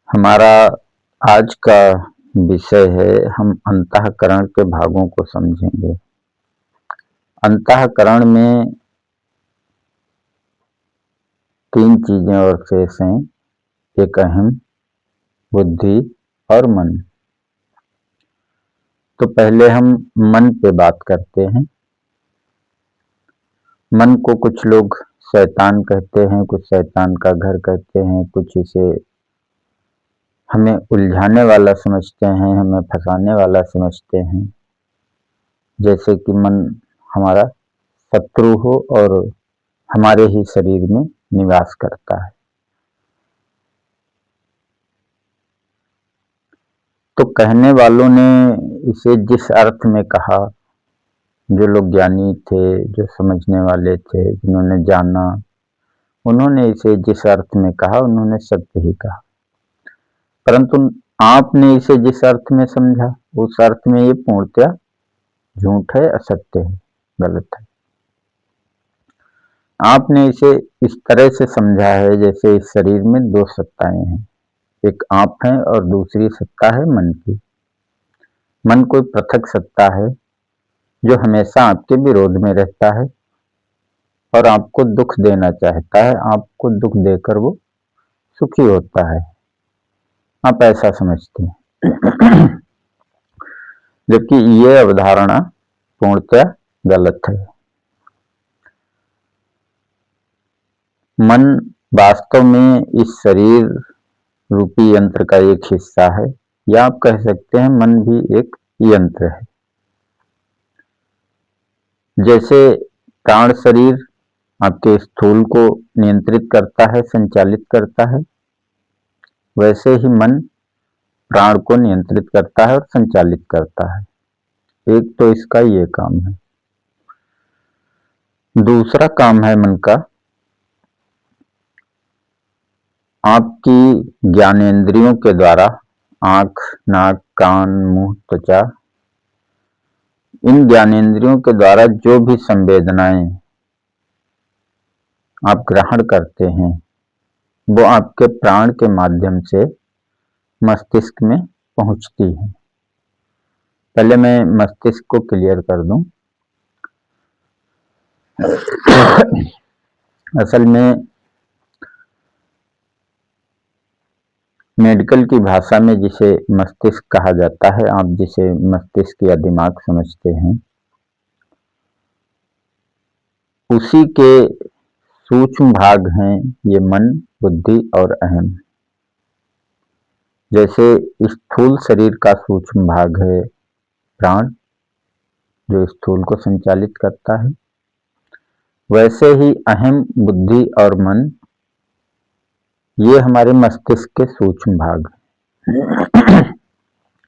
हमारा आज का विषय है, हम अंतःकरण के भागों को समझेंगे। अंतःकरण में 3 चीजें और शेष हैं, एक अहम, बुद्धि और मन। तो पहले हम मन पे बात करते हैं। मन को कुछ लोग शैतान कहते हैं, कुछ शैतान का घर कहते हैं, कुछ इसे हमें उलझाने वाला समझते हैं, हमें फंसाने वाला समझते हैं। जैसे कि मन हमारा शत्रु हो और हमारे ही शरीर में निवास करता है। तो कहने वालों ने इसे जिस अर्थ में कहा, जो लोग ज्ञानी थे, जो समझने वाले थे, जिन्होंने जाना, उन्होंने इसे जिस अर्थ में कहा, उन्होंने सत्य ही कहा। परंतु आपने इसे जिस अर्थ में समझा, उस अर्थ में ये पूर्णतया झूठ है, असत्य है, गलत है। आपने इसे इस तरह से समझा है जैसे इस शरीर में 2 सत्ताएं हैं, एक आप है और दूसरी सत्ता है मन की। मन कोई पृथक सत्ता है जो हमेशा आपके विरोध में रहता है और आपको दुख देना चाहता है। आपको दुख देकर वो सुखी होता है, आप ऐसा समझते हैं। जबकि ये अवधारणा पूर्णतः गलत है। मन वास्तव में इस शरीर रूपी यंत्र का एक हिस्सा है, या आप कह सकते हैं मन भी एक यंत्र है। जैसे प्राण शरीर आपके स्थूल को नियंत्रित करता है, संचालित करता है, वैसे ही मन प्राण को नियंत्रित करता है और संचालित करता है। एक तो इसका ये काम है। दूसरा काम है मन का, आपकी ज्ञानेंद्रियों के द्वारा आंख, नाक, कान, मुंह, त्वचा, इन ज्ञानेंद्रियों के द्वारा जो भी संवेदनाएं आप ग्रहण करते हैं, वो आपके प्राण के माध्यम से मस्तिष्क में पहुंचती है। पहले मैं मस्तिष्क को क्लियर कर दूं। असल में मेडिकल की भाषा में जिसे मस्तिष्क कहा जाता है, आप जिसे मस्तिष्क या दिमाग समझते हैं, उसी के सूक्ष्म भाग हैं ये मन, बुद्धि और अहम। जैसे स्थूल शरीर का सूक्ष्म भाग है प्राण, जो स्थूल को संचालित करता है, वैसे ही अहम, बुद्धि और मन ये हमारे मस्तिष्क के सूक्ष्म भाग हैं।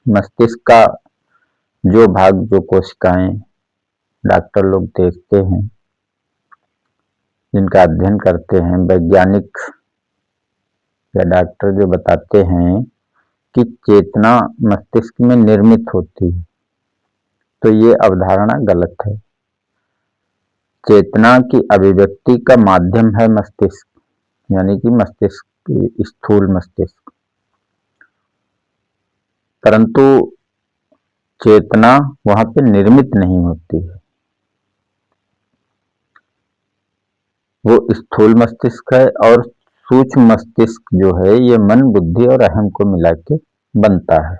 मस्तिष्क का जो भाग, जो कोशिकाएं डॉक्टर लोग देखते हैं, जिनका अध्ययन करते हैं, वैज्ञानिक या डॉक्टर जो बताते हैं कि चेतना मस्तिष्क में निर्मित होती है, तो ये अवधारणा गलत है। चेतना की अभिव्यक्ति का माध्यम है मस्तिष्क, यानी कि मस्तिष्क, स्थूल मस्तिष्क। परंतु चेतना वहां पे निर्मित नहीं होती है। वो स्थूल मस्तिष्क है और सूक्ष्म मस्तिष्क जो है ये मन, बुद्धि और अहम को मिला के बनता है।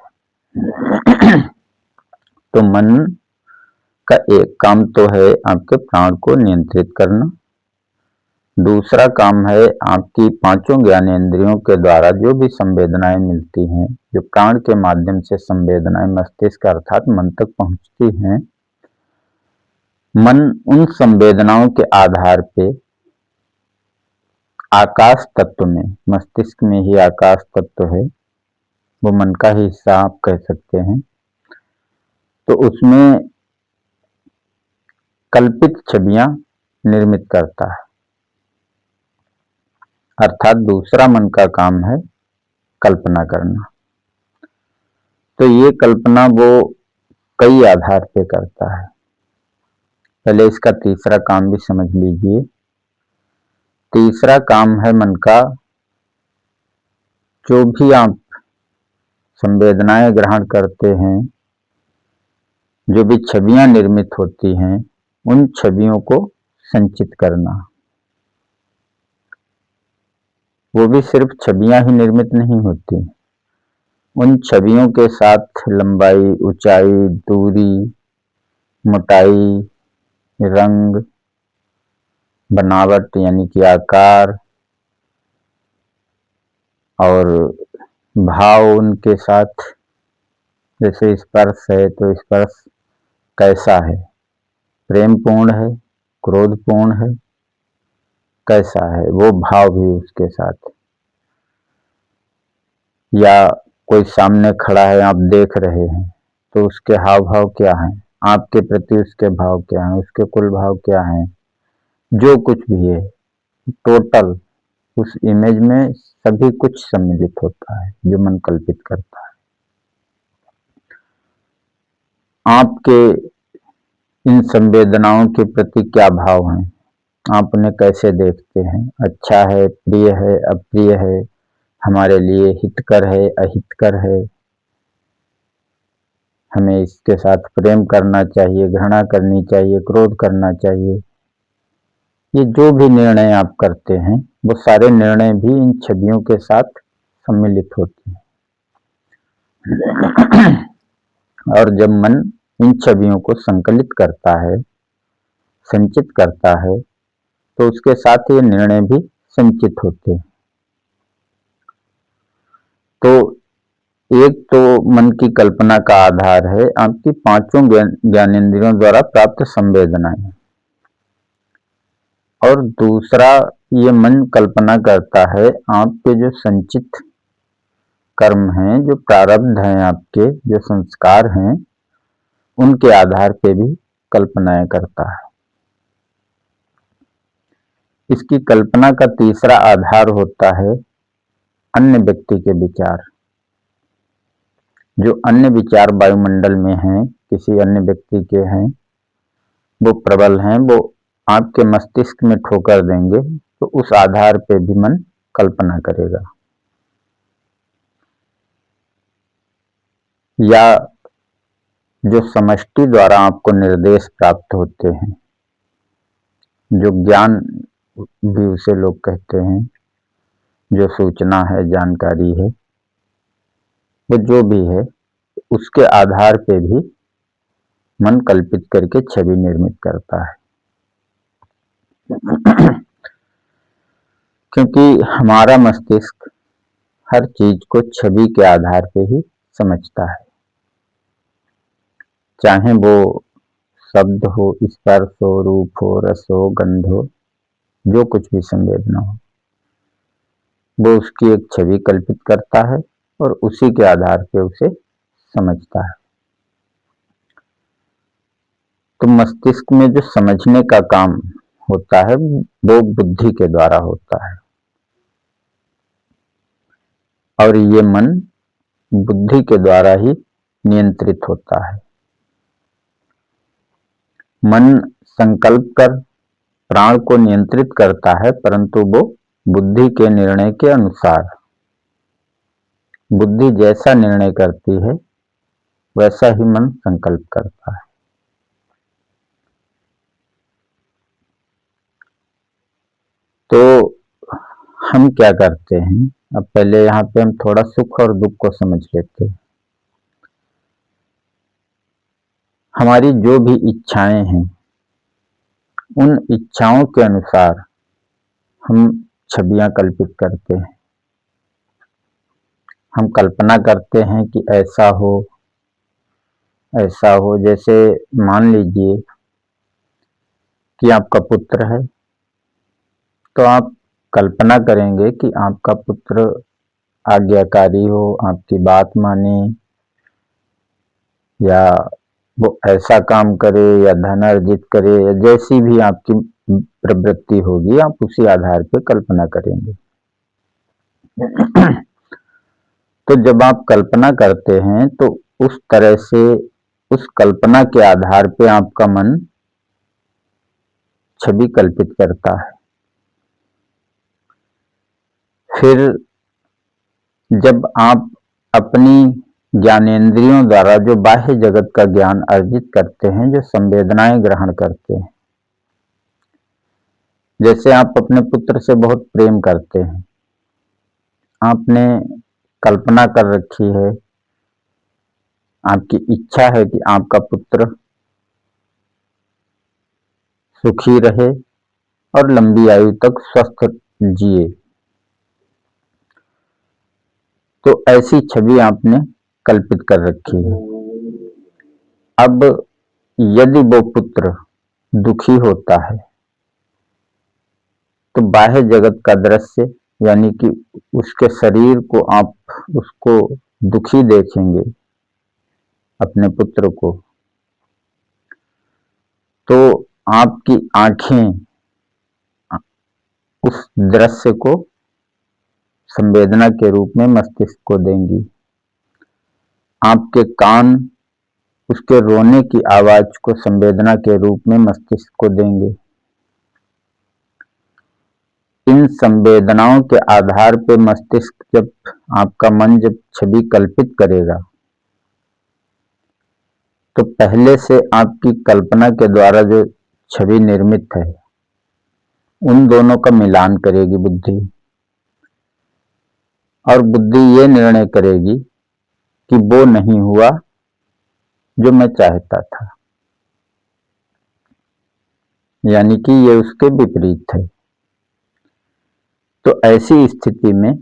तो मन का एक काम तो है आपके प्राण को नियंत्रित करना, दूसरा काम है आपकी 5 ज्ञानेंद्रियों के द्वारा जो भी संवेदनाएं मिलती हैं, जो प्राण के माध्यम से संवेदनाएं मस्तिष्क अर्थात मन तक पहुंचती हैं, मन उन संवेदनाओं के आधार पे आकाश तत्व में, मस्तिष्क में ही आकाश तत्व है, वो मन का ही हिस्सा आप कह सकते हैं, तो उसमें कल्पित छवियां निर्मित करता है। अर्थात दूसरा मन का काम है कल्पना करना। तो ये कल्पना वो कई आधार पे करता है। पहले इसका तीसरा काम भी समझ लीजिए। तीसरा काम है मन का, जो भी आप संवेदनाएं ग्रहण करते हैं, जो भी छवियां निर्मित होती हैं, उन छवियों को संचित करना। वो भी सिर्फ छवियां ही निर्मित नहीं होती, उन छवियों के साथ लंबाई, ऊंचाई, दूरी, मोटाई, रंग, बनावट यानी कि आकार और भाव उनके साथ। जैसे स्पर्श है तो स्पर्श कैसा है, प्रेमपूर्ण है, क्रोधपूर्ण है, कैसा है, वो भाव भी उसके साथ। या कोई सामने खड़ा है, आप देख रहे हैं, तो उसके हाव भाव क्या हैं, आपके प्रति उसके भाव क्या हैं, उसके कुल भाव क्या हैं, जो कुछ भी है टोटल उस इमेज में सभी कुछ सम्मिलित होता है जो मन कल्पित करता है। आपके इन संवेदनाओं के प्रति क्या भाव हैं, आप उन्हें कैसे देखते हैं, अच्छा है, प्रिय है, अप्रिय है, हमारे लिए हितकर है, अहितकर है, हमें इसके साथ प्रेम करना चाहिए, घृणा करनी चाहिए, क्रोध करना चाहिए। ये जो भी निर्णय आप करते हैं वो सारे निर्णय भी इन छवियों के साथ सम्मिलित होते हैं। और जब मन इन छवियों को संकलित करता है, संचित करता है, तो उसके साथ ये निर्णय भी संचित होते हैं। तो एक तो मन की कल्पना का आधार है आपकी पांचों ज्ञानेंद्रियों द्वारा प्राप्त संवेदनाएं, और दूसरा ये मन कल्पना करता है आपके जो संचित कर्म हैं, जो प्रारब्ध हैं, आपके जो संस्कार हैं, उनके आधार पे भी कल्पनाएं करता है। इसकी कल्पना का तीसरा आधार होता है अन्य व्यक्ति के विचार। जो अन्य विचार वायुमंडल में हैं, किसी अन्य व्यक्ति के हैं, वो प्रबल हैं, वो आपके मस्तिष्क में ठोकर देंगे, तो उस आधार पे भी मन कल्पना करेगा। या जो समष्टि द्वारा आपको निर्देश प्राप्त होते हैं, जो ज्ञान भी उसे लोग कहते हैं, जो सूचना है, जानकारी है, वो जो भी है उसके आधार पे भी मन कल्पित करके छवि निर्मित करता है। क्योंकि हमारा मस्तिष्क हर चीज को छवि के आधार पे ही समझता है, चाहे वो शब्द हो, स्पर्श हो, रूप हो, रस हो, गंध हो, जो कुछ भी संवेदना हो, वो उसकी एक छवि कल्पित करता है और उसी के आधार पे उसे समझता है। तो मस्तिष्क में जो समझने का काम होता है वो बुद्धि के द्वारा होता है, और ये मन बुद्धि के द्वारा ही नियंत्रित होता है। मन संकल्प कर प्राण को नियंत्रित करता है, परंतु वो बुद्धि के निर्णय के अनुसार। बुद्धि जैसा निर्णय करती है वैसा ही मन संकल्प करता है। तो हम क्या करते हैं, अब पहले यहाँ पे हम थोड़ा सुख और दुख को समझ लेते हैं। हमारी जो भी इच्छाएं हैं, उन इच्छाओं के अनुसार हम छवियां कल्पित करते हैं। हम कल्पना करते हैं कि ऐसा हो, ऐसा हो। जैसे मान लीजिए कि आपका पुत्र है, तो आप कल्पना करेंगे कि आपका पुत्र आज्ञाकारी हो, आपकी बात माने, या वो ऐसा काम करे, या धन अर्जित करे, या जैसी भी आपकी प्रवृत्ति होगी आप उसी आधार पर कल्पना करेंगे। तो जब आप कल्पना करते हैं तो उस तरह से उस कल्पना के आधार पे आपका मन छवि कल्पित करता है। फिर जब आप अपनी ज्ञानेंद्रियों द्वारा जो बाह्य जगत का ज्ञान अर्जित करते हैं, जो संवेदनाएं ग्रहण करते हैं। जैसे आप अपने पुत्र से बहुत प्रेम करते हैं, आपने कल्पना कर रखी है, आपकी इच्छा है कि आपका पुत्र सुखी रहे और लंबी आयु तक स्वस्थ जिए। तो ऐसी छवि आपने कल्पित कर रखी है। अब यदि वो पुत्र दुखी होता है तो बाह्य जगत का दृश्य, यानी कि उसके शरीर को आप उसको दुखी देखेंगे, अपने पुत्र को, तो आपकी आंखें उस दृश्य को संवेदना के रूप में मस्तिष्क को देंगी, आपके कान उसके रोने की आवाज को संवेदना के रूप में मस्तिष्क को देंगे। इन संवेदनाओं के आधार पर मस्तिष्क, जब आपका मन जब छवि कल्पित करेगा, तो पहले से आपकी कल्पना के द्वारा जो छवि निर्मित है, उन दोनों का मिलान करेगी बुद्धि, और बुद्धि ये निर्णय करेगी कि वो नहीं हुआ जो मैं चाहता था, यानी कि ये उसके विपरीत है। तो ऐसी स्थिति में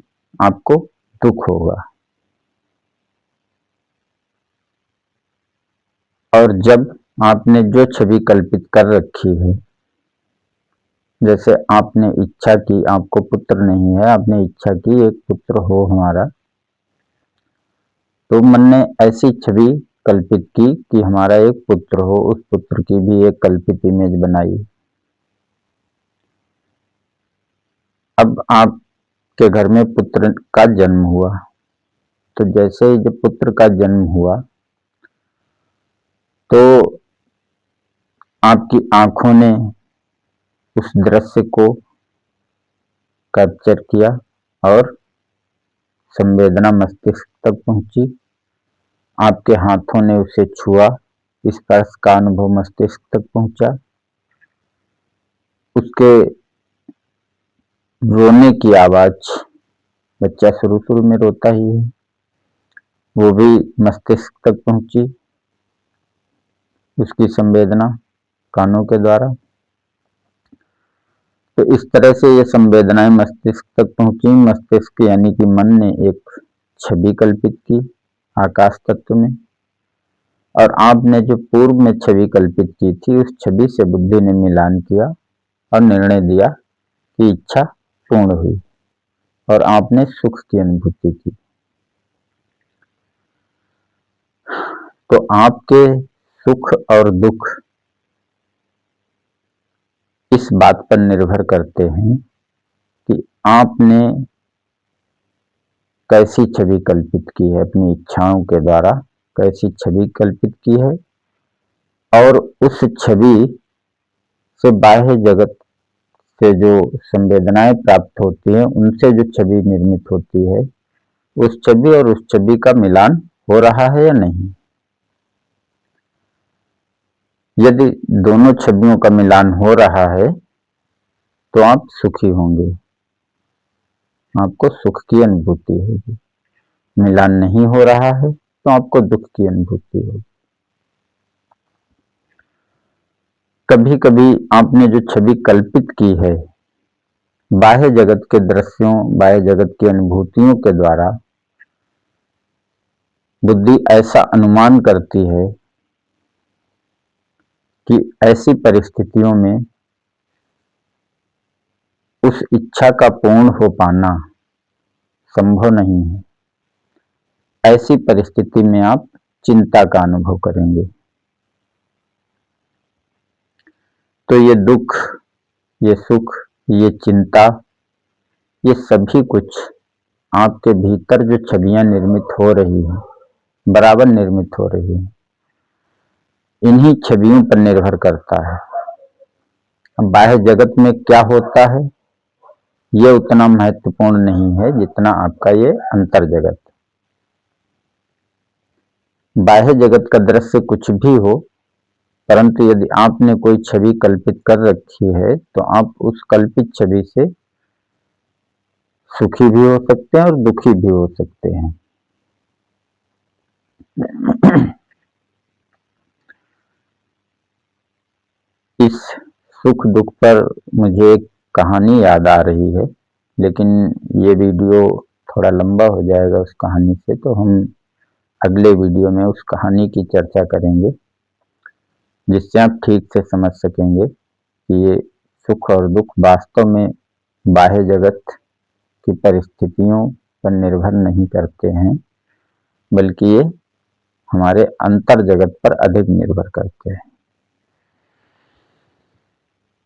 आपको दुख होगा। और जब आपने जो छवि कल्पित कर रखी है, जैसे आपने इच्छा की, आपको पुत्र नहीं है, आपने इच्छा की एक पुत्र हो हमारा, तो मन ने ऐसी छवि कल्पित की कि हमारा एक पुत्र हो, उस पुत्र की भी एक कल्पित इमेज बनाई। अब आपके घर में पुत्र का जन्म हुआ, तो जैसे ही जब पुत्र का जन्म हुआ तो आपकी आंखों ने उस दृश्य को कैप्चर किया और संवेदना मस्तिष्क तक पहुंची, आपके हाथों ने उसे छुआ, स्पर्श का अनुभव मस्तिष्क तक पहुंचा, उसके रोने की आवाज, बच्चा शुरू शुरू में रोता ही है, वो भी मस्तिष्क तक पहुंची, उसकी संवेदना कानों के द्वारा। तो इस तरह से ये संवेदनाएं मस्तिष्क तक पहुंची। मस्तिष्क यानी कि मन ने एक छवि कल्पित की आकाश तत्व में, और आपने जो पूर्व में छवि कल्पित की थी, उस छवि से बुद्धि ने मिलान किया और निर्णय दिया कि इच्छा पूर्ण हुई और आपने सुख की अनुभूति की। तो आपके सुख और दुख इस बात पर निर्भर करते हैं कि आपने कैसी छवि कल्पित की है, अपनी इच्छाओं के द्वारा कैसी छवि कल्पित की है, और उस छवि से बाह्य जगत से जो संवेदनाएं प्राप्त होती हैं, उनसे जो छवि निर्मित होती है, उस छवि और उस छवि का मिलान हो रहा है या नहीं। यदि दोनों छवियों का मिलान हो रहा है तो आप सुखी होंगे, आपको सुख की अनुभूति होगी। मिलान नहीं हो रहा है तो आपको दुख की अनुभूति होगी। कभी कभी आपने जो छवि कल्पित की है बाह्य जगत के दृश्यों, बाह्य जगत की अनुभूतियों के द्वारा, बुद्धि ऐसा अनुमान करती है कि ऐसी परिस्थितियों में उस इच्छा का पूर्ण हो पाना संभव नहीं है। ऐसी परिस्थिति में आप चिंता का अनुभव करेंगे। तो ये दुख, ये सुख, ये चिंता, ये सभी कुछ आपके भीतर जो छवियां निर्मित हो रही हैं, बराबर निर्मित हो रही हैं, इन्हीं छवियों पर निर्भर करता है। अब बाह्य जगत में क्या होता है ये उतना महत्वपूर्ण नहीं है जितना आपका ये अंतर जगत। बाह्य जगत का दृश्य कुछ भी हो, परंतु यदि आपने कोई छवि कल्पित कर रखी है तो आप उस कल्पित छवि से सुखी भी हो सकते हैं और दुखी भी हो सकते हैं। इस सुख दुख पर मुझे एक कहानी याद आ रही है, लेकिन ये वीडियो थोड़ा लंबा हो जाएगा उस कहानी से, तो हम अगले वीडियो में उस कहानी की चर्चा करेंगे, जिससे आप ठीक से समझ सकेंगे कि ये सुख और दुख वास्तव में बाह्य जगत की परिस्थितियों पर निर्भर नहीं करते हैं, बल्कि ये हमारे अंतर जगत पर अधिक निर्भर करते हैं।